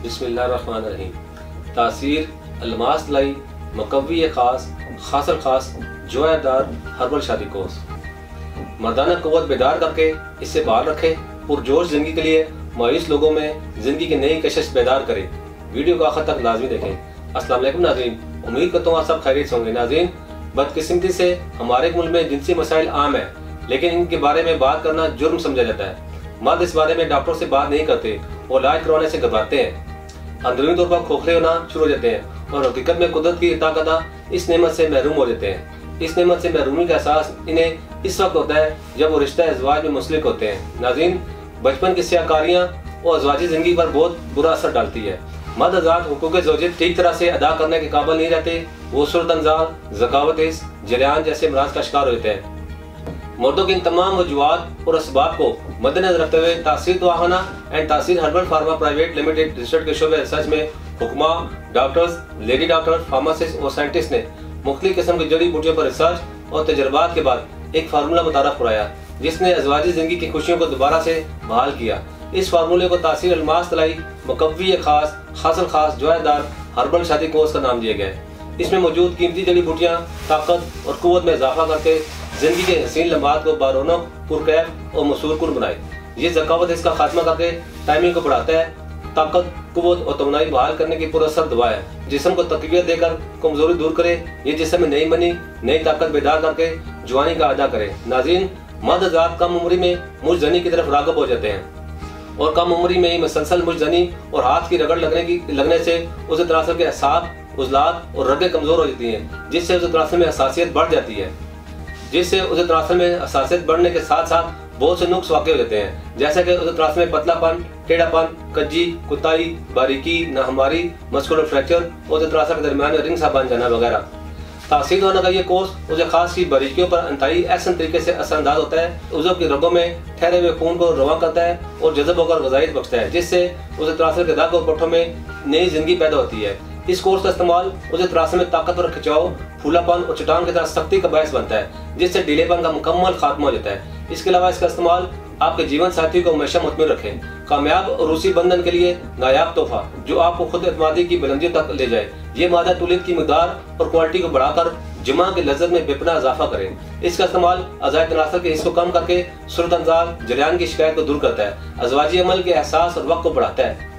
बिस्मिल्लाहिर्रहमानिर्रहीम। तासीर अलमास लाई मकवी खास खासल खास जोयादार हर्बल शादी कोर्स मर्दाना कुव्वत बेदार करके इससे बाहर रखे, पुरजोश जिंदगी के लिए मायूस लोगों में जिंदगी की नई कशिश बेदार करे। वीडियो को आखिर तक लाजमी देखें। अस्सलाम वालेकुम नाज़रीन, उम्मीद करता हूँ आप सब खैरियत होंगे। नाज़रीन, बदकिस्मती से हमारे मुल्क में जिनसी मसाइल आम है, लेकिन इनके बारे में बात करना जुर्म समझा जाता है। मर्द इस बारे में डॉक्टरों से बात नहीं करते और इलाज करवाने से घबराते हैं, अंदरूनी तौर पर खोखले होना शुरू हो जाते हैं और हकीकत में कुदरत की ताकत इस नेमत से महरूम हो जाते हैं। इस नेमत से महरूमी का एहसास इन्हें इस वक्त होता है जब वो रिश्ता अज़वाज में मुंसलिक होते हैं। नाज़रीन, बचपन की सियाकारियाँ और अज़वाजी ज़िंदगी पर बहुत बुरा असर डालती है। मर्द हज़रात हुकूक़ ज़ौजियत ठीक तरह से अदा करने के काबिल नहीं रहते। वो सूरत-अंज़ार, ज़कावत, जलियान जैसे अमराज का शिकार होते हैं। मर्दों की इन तमाम वजूहात और असबाब को मद्देनजर रखते हुए तासीर दवाखाना एंड तासीर herbal pharma private limited research के शोबे रिसर्च में हुक्मा, डॉक्टर्स, लेडी डॉक्टर, फार्मासिस्ट और साइंटिस्ट ने मुख्तलिफ किस्म की जड़ी बूटियों पर रिसर्च और तजर्बात के बाद एक फार्मूला मुतारफ कराया, जिसने अज़वाजी ज़िंदगी की खुशियों को दोबारा से बहाल किया। इस फार्मूले को तासीर अलमास तलाई मकवी खास खासल खास जोयादार हर्बल शादी कोर्स का नाम दिया गया है। इसमें मौजूद कीमती जड़ी बूटियाँ ताकत और कुव्वत में इजाफा करके जिंदगी के हसीन लम्हात को बारौनक, पुरकैफ और मसूरकुन बनाए। ये ज़कावत इसका खात्मा करके टाइमिंग को बढ़ाता है। ताकत, कुव्वत और तवानाई बहाल करने की पुरअसर दवा है। जिस्म को तक़वियत देकर कमजोरी दूर करे। ये जिस्म में नई मनी, नई ताकत बेदार करके जवानी का अदा करे। नाज़रीन, मर्द हज़रात कम उम्री में मुजज़नी की तरफ राग़िब हो जाते हैं और कम उम्री में ही मुसलसल मुजज़नी और हाथ की रगड़ लगने से उसे तनासुल के असाब, उज़लात और रगें कमज़ोर हो जाती हैं, जिससे उसे तनासुल में हसासियत बढ़ जाती है। जिससे उसे तनासुल में हसासियत बढ़ने के साथ साथ बहुत से नुक्स वाक़ हो जाते हैं, जैसे कि उसे तनासुल में पतलापन, टेढ़ापन, कज्जी, कुताई, बारीकी, नाहमारी, मस्कुलर फ्रैक्चर और उसे तनासुल के दरमियान रिंग सा बन जाना वगैरह। तासीर दवाखाना का ये कोर्स उसे खास की बारीकियों पर इंतहाई एहसन तरीके से असरअंदाज होता है। उज़व की रगों में ठहरे हुए खून को रवा करता है और जज़ब होकर ग़िज़ाइयत बख्शता है, जिससे उसे तनासुल के रग और पट्ठों में नई जिंदगी पैदा होती है। इस कोर्स का इस्तेमाल उसे तनासुल में ताकतवर खिंचाव, फूलापन और चट्टान की तरह सख्ती का बायस बनता है, जिससे ढीलेपन का मुकम्मल खात्मा हो जाता है। इसके अलावा इसका इस्तेमाल आपके जीवन साथी को हमेशा मुतमिन रखे। कामयाब और रूसी बंधन के लिए नायाब तोहफा जो आपको खुद एतमादी की बुलंदियों तक ले जाए। ये मादा तुलिद की मिक़दार और क्वालिटी को बढ़ाकर जमा की लज्जत में बेपनाह इजाफा करे। इसका इस्तेमाल अज़ाए तनासुल के हिस्से को कम करके सूरत-अंज़ार, जलियान की शिकायत को दूर करता है, अज़वाजी अमल के एहसास और वक्त को बढ़ाता है।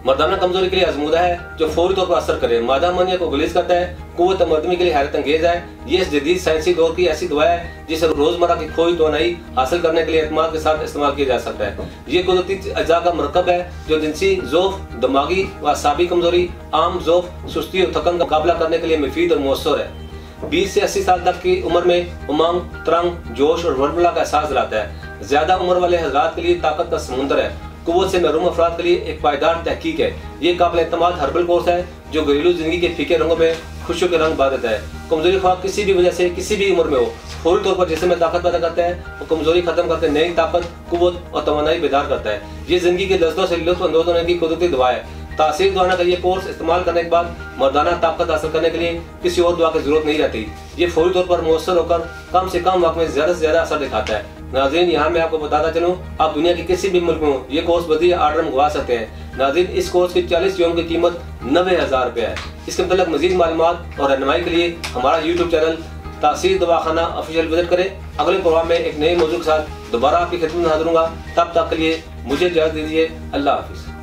मर्दाना कमजोरी के लिए आजमूदा है जो फौरी तौर पर असर करे, मादा मनिया को गुलीज करता है, कुव्वत मर्दमी के लिए हैरत अंगेज है। ये इस जदीद साइंसी दौर की ऐसी दवा है जिसे रोजमर्रा की खोई तवानाई हासिल करने के लिए एतमाद के साथ इस्तेमाल किया जा सकता है। ये कुदरती अज्जा का मरकब है जो जिनसी ज़ौफ़, दिमागी व असाबी कमजोरी, आम ज़ौफ़, सुस्ती और थकन का मुकाबला करने के लिए मुफीद और मौसर है। 20 से 80 साल तक की उम्र में उमंग, तरंग, जोश और वरबला का एहसास दिलाता है। ज्यादा उम्र वाले हज़रात के लिए ताकत का समुंदर है। कुव्वत से महरूम अफराद के लिए एक पायदार तहकीक है। ये काबिल एतमाद हर्बल कोर्स है जो घरेलू जिंदगी के फीके रंगों में खुशियों के रंग बहा देता है। कमजोरी ख्वाह किसी भी वजह से किसी भी उम्र में हो, फौरी तौर पर जिस्म में ताकत पैदा करता है और कमजोरी खत्म करके नई ताकत, कुव्वत और तवानाई बेदार करता है। ये जिंदगी के लज़्ज़तों से लुत्फ़ अंदोज़ होने की कुदरती दवा है। तासीर दवाखाना का ये कोर्स इस्तेमाल करने के बाद मर्दाना ताकत हासिल करने के लिए किसी और दवा की जरूरत नहीं रहती। ये फौरी तौर पर मुअस्सर होकर कम से कम वक्त में ज्यादा से ज्यादा असर दिखाता है। नाज़रीन, यहाँ मैं आपको बताता चलूँ, आप दुनिया के किसी भी मुल्क में हो ये कोर्स बदले ऑर्डर मंगवा सकते हैं। नाज़रीन, इस कोर्स की 40 यूम की कीमत 90,000 रुपये है। इसके मतलब मजीद मालूमात और रहनुमाई के लिए हमारा यूट्यूब चैनल तासीर दवाखाना ऑफिशियल विजिट करें। अगले प्रोग्राम में एक नए मौजूद के साथ दोबारा आपकी खिदमत में हाजिर होऊंगा। तब तक के लिए मुझे इजाज़त दीजिए। अल्लाह हाफिज़।